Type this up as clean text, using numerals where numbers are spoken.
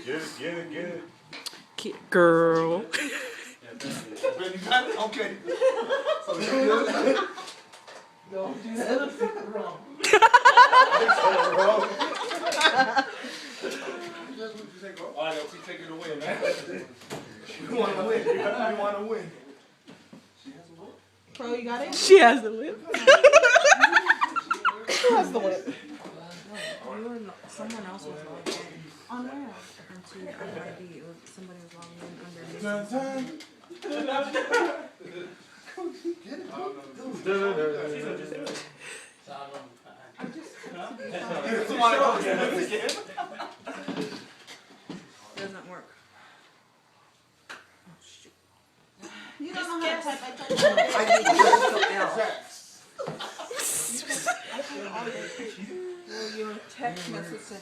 Get it. Girl. Okay. Don't do that. Looks wrong. Alright, she take it away, man. You want to win. You want to win. Pro, you got it? She has the whip. Who has the whip? Someone else was logged in. On where? Onto your ID. Somebody was logged in under doesn't work. Oh shoot. You don't know how to type. Well, your text message said